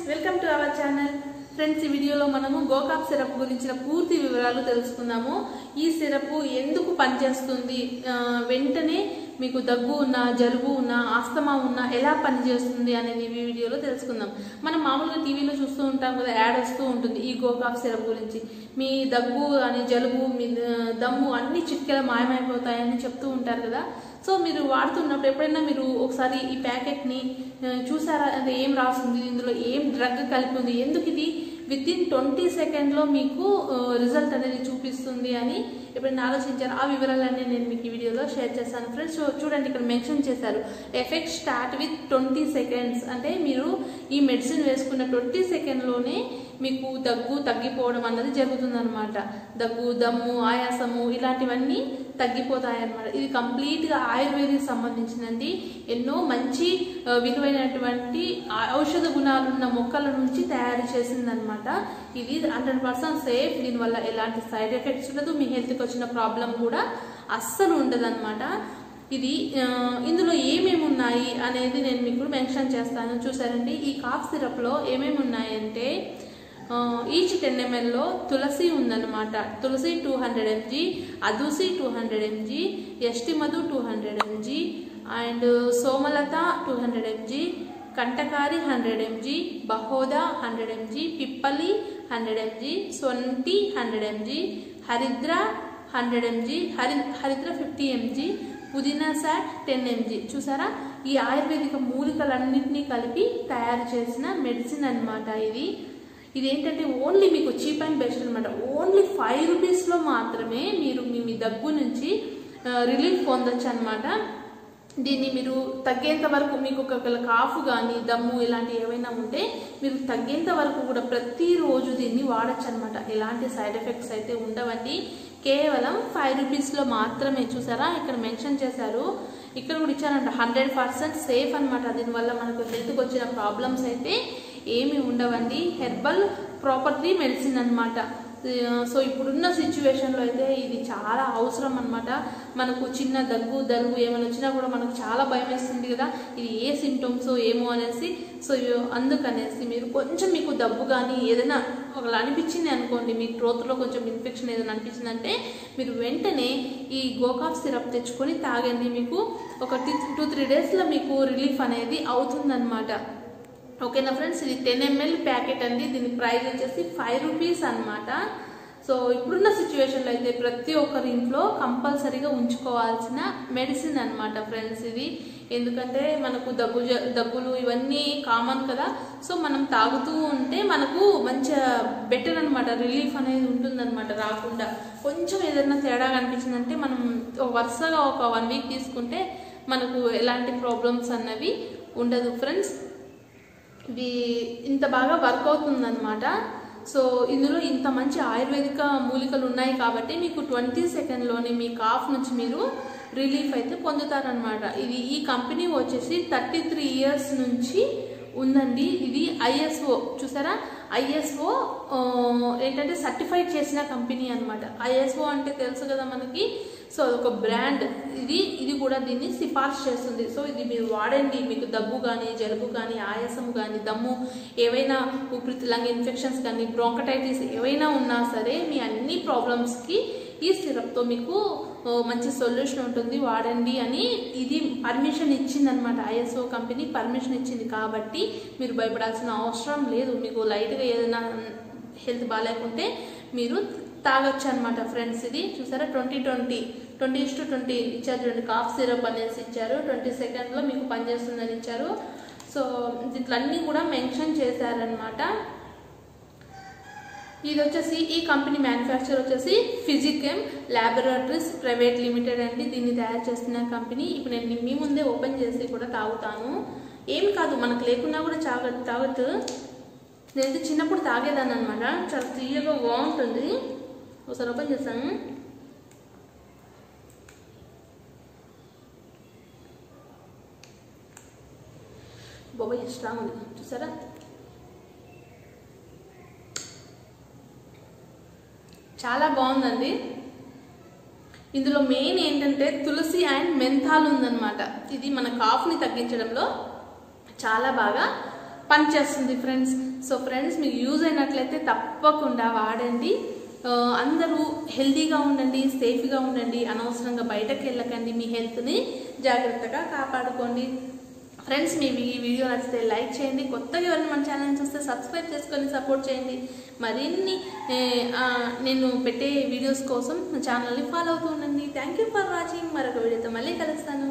Welcome to our channel friends. ఈ వీడియోలో మనము గోకాప్ సిరప్ గురించిన పూర్తి వివరాలు తెలుసుకుందాము. ఈ సిరప్ ఎందుకు పనిచేస్తుంది, వెంటనే మీకు దగ్గు ఉన్నా, జలుబు ఉన్నా, ఆస్తమా ఉన్నా ఎలా పనిచేస్తుంది అనేది ఈ వీడియోలో తెలుసుకుందాం. మనం మామూలుగా టీవీలో చూస్తూ ఉంటాం కదా, యాడ్ వస్తూ ఉంటుంది ఈ గోకాప్ సిరప్ గురించి. మీ దగ్గు అని, జలుబు, మీ దమ్ము అన్ని చిట్కెల మాయమైపోతాయని చెప్తూ ఉంటారు కదా. సో మీరు వాడుతున్నప్పుడు ఎప్పుడైనా మీరు ఒకసారి ఈ ప్యాకెట్ని చూసారా, అంటే ఏం రాస్తుంది, ఇందులో ఏం డ్రగ్ కలిపి ఉంది, ఎందుకు ఇది వితిన్ 20 సెకండ్లో మీకు రిజల్ట్ అనేది చూపిస్తుంది అని ఎప్పుడైనా ఆలోచించారు? ఆ వివరాలన్నీ నేను మీకు ఈ వీడియోలో షేర్ చేస్తాను ఫ్రెండ్స్. చూడండి, ఇక్కడ మెన్షన్ చేశారు ఎఫెక్ట్ స్టార్ట్ విత్ 20 సెకండ్స్. అంటే మీరు ఈ మెడిసిన్ వేసుకున్న 20 సెకండ్లోనే మీకు దగ్గు తగ్గిపోవడం అన్నది జరుగుతుంది అనమాట. దగ్గు, దమ్ము, ఆయాసము ఇలాంటివన్నీ తగ్గిపోతాయి అన్నమాట. ఇది కంప్లీట్గా ఆయుర్వేదిక్ సంబంధించినది. ఎన్నో మంచి విలువైనటువంటి ఔషధ గుణాలున్న మొక్కల నుంచి తయారు చేసిందనమాట. ఇది 100% సేఫ్. దీనివల్ల ఎలాంటి సైడ్ ఎఫెక్ట్స్ ఉండదు. మీ హెల్త్కి వచ్చిన ప్రాబ్లం కూడా అస్సలు ఉండదు అనమాట. ఇది ఇందులో ఏమేమి ఉన్నాయి అనేది నేను మీకు మెన్షన్ చేస్తాను. చూసారండి, ఈ కాఫ్ సిరప్లో ఏమేమి ఉన్నాయంటే ఈచ్ 10 ml లో తులసి ఉందన్నమాట. తులసి 200 mg, అదుసి 200 mg, యష్టి మధు 200 mg, అండ్ సోమలత 200 mg, కంటకారి 100 mg, బహోదా 100 mg, పిప్పలి 100 mg, సొంటి 100 mg, హరిద్ర 100 mg, హరిద్ర 50 mg, పుదీనా సాట్ 10 mg. చూసారా, ఈ ఆయుర్వేదిక మూలికలన్నింటినీ కలిపి తయారు చేసిన మెడిసిన్ అనమాట. ఇది ఏంటంటే ఓన్లీ మీకు చీప్ అండ్ బెస్ట్ అనమాట. ఓన్లీ 5 రూపీస్లో మాత్రమే మీరు మీ దగ్గు నుంచి రిలీఫ్ పొందొచ్చు అనమాట. దీన్ని మీరు తగ్గేంత వరకు, మీకు ఒకవేళ కాఫ్ కానీ, దమ్ము ఇలాంటివి ఏవైనా ఉంటే మీరు తగ్గేంత వరకు కూడా ప్రతిరోజు దీన్ని వాడచ్చు అనమాట. ఎలాంటి సైడ్ ఎఫెక్ట్స్ అయితే ఉండవండి. కేవలం 5 రూపీస్లో మాత్రమే. చూసారా, ఇక్కడ మెన్షన్ చేశారు, ఇక్కడ కూడా ఇచ్చారంట 100% సేఫ్ అనమాట. దీనివల్ల మనకు హెల్త్కి వచ్చిన ప్రాబ్లమ్స్ అయితే ఏమి ఉండవండి. హెర్బల్ ప్రాపర్టీ మెడిసిన్ అనమాట. సో ఇప్పుడున్న సిచ్యువేషన్లో అయితే ఇది చాలా అవసరం అనమాట. మనకు చిన్న దగ్గు, దలుగు ఏమైనా వచ్చినా కూడా మనకు చాలా భయం వేస్తుంది కదా, ఇది ఏ సింటమ్స్ ఏమో అనేసి. సో అందుకనేసి మీరు కొంచెం మీకు దగ్గు కానీ ఏదైనా ఒకలా అనిపించింది అనుకోండి, మీ థ్రోత్లో కొంచెం ఇన్ఫెక్షన్ ఏదైనా అనిపించిందంటే మీరు వెంటనే ఈ గోకాఫ్ సిరప్ తెచ్చుకొని తాగండి. మీకు ఒక 2-3 డేస్లో మీకు రిలీఫ్ అనేది అవుతుందన్నమాట. ఓకేనా ఫ్రెండ్స్, ఇది 10 ml ప్యాకెట్ అండి. దీని ప్రైస్ వచ్చేసి 5 రూపీస్ అనమాట. సో ఇప్పుడున్న సిచ్యువేషన్లో అయితే ప్రతి ఒక్కరి ఇంట్లో కంపల్సరీగా ఉంచుకోవాల్సిన మెడిసిన్ అనమాట ఫ్రెండ్స్ ఇది. ఎందుకంటే మనకు దగ్గులు ఇవన్నీ కామన్ కదా. సో మనం తాగుతూ ఉంటే మనకు మంచిగా బెటర్ అనమాట, రిలీఫ్ అనేది ఉంటుందన్నమాట రాకుండా. కొంచెం ఏదైనా తేడా కనిపించిందంటే మనం వరుసగా ఒక 1 వీక్ తీసుకుంటే మనకు ఎలాంటి ప్రాబ్లమ్స్ అన్నవి ఉండదు ఫ్రెండ్స్. ఇది ఇంత బాగా వర్క్ అవుతుందన్నమాట. సో ఇందులో ఇంత మంచి ఆయుర్వేదిక మూలికలు ఉన్నాయి కాబట్టి మీకు 20 సెకండ్లోనే మీ కాఫ్ నుంచి మీరు రిలీఫ్ అయితే పొందుతారనమాట. ఈ కంపెనీ వచ్చేసి 33 ఇయర్స్ నుంచి ఉందండి. ఇది ISO, చూసారా, ISO ఏంటంటే సర్టిఫైడ్ చేసిన కంపెనీ అనమాట. ISO అంటే తెలుసు కదా మనకి. సో ఒక బ్రాండ్ ఇది కూడా దీన్ని సిఫార్సు చేస్తుంది. సో ఇది మీరు వాడండి. మీకు దగ్గు కానీ, జలుబు కానీ, ఆయాసం కానీ, దమ్ము, ఏవైనా ఊపిరితిత్తుల లంగ్ ఇన్ఫెక్షన్స్ కానీ, బ్రోంకటైటిస్ ఏవైనా ఉన్నా సరే మీ అన్ని ప్రాబ్లమ్స్కి ఈ సిరప్తో మీకు మంచి సొల్యూషన్ ఉంటుంది, వాడండి అని ఇది పర్మిషన్ ఇచ్చిందనమాట. ISO కంపెనీ పర్మిషన్ ఇచ్చింది కాబట్టి మీరు భయపడాల్సిన అవసరం లేదు. మీకు లైట్గా ఏదైనా హెల్త్ బాగాలేకుంటే మీరు తాగొచ్చు అనమాట ఫ్రెండ్స్. ఇది చూసారా, 20:20 ఇచ్చారు చూడండి. కాఫ్ సిరప్ అనేసి ఇచ్చారు. 20 సెకండ్లో మీకు పనిచేస్తుందని ఇచ్చారు. సో దీంట్లో అన్నీ కూడా మెన్షన్ చేశారనమాట. ఇది వచ్చేసి ఈ కంపెనీ మ్యానుఫ్యాక్చర్ వచ్చేసి ఫిజికెమ్ ల్యాబొరేటరీస్ ప్రైవేట్ లిమిటెడ్ అండి. దీన్ని తయారు చేస్తున్న కంపెనీ. ఇప్పుడు నేను మీ ముందే ఓపెన్ చేసి కూడా తాగుతాను. ఏమి కాదు, మనకు లేకున్నా కూడా తాగొచ్చు. నేనైతే చిన్నప్పుడు తాగేదాన్ని అనమాట. చాలా తీయగా బాగుంటుంది. ఒకసారి ఓపెన్ చేస్తాను. బాబా స్ట్రాంగ్ ఉంది, చూసారా. చాలా బాగుందండి. ఇందులో మెయిన్ ఏంటంటే తులసి అండ్ మెంథాల్ ఉందన్నమాట. ఇది మన కాఫ్ని తగ్గించడంలో చాలా బాగా పనిచేస్తుంది ఫ్రెండ్స్. సో ఫ్రెండ్స్ మీకు యూజ్ అయినట్లయితే తప్పకుండా వాడండి. అందరూ హెల్తీగా ఉండండి, సేఫ్గా ఉండండి, అనవసరంగా బయటకు వెళ్ళకండి, మీ హెల్త్ని జాగ్రత్తగా కాపాడుకోండి. ఫ్రెండ్స్ మీ ఈ వీడియో నచ్చితే లైక్ చేయండి, కొత్తగా ఎవరైనా మన ఛానల్ చూస్తే సబ్స్క్రైబ్ చేసుకొని సపోర్ట్ చేయండి. మరిన్ని నేను పెట్టే వీడియోస్ కోసం నా ఛానల్ని ఫాలో అవుతూ ఉండండి. Thank you for watching. మరొక వీడియోతో మళ్ళీ కలుస్తాను.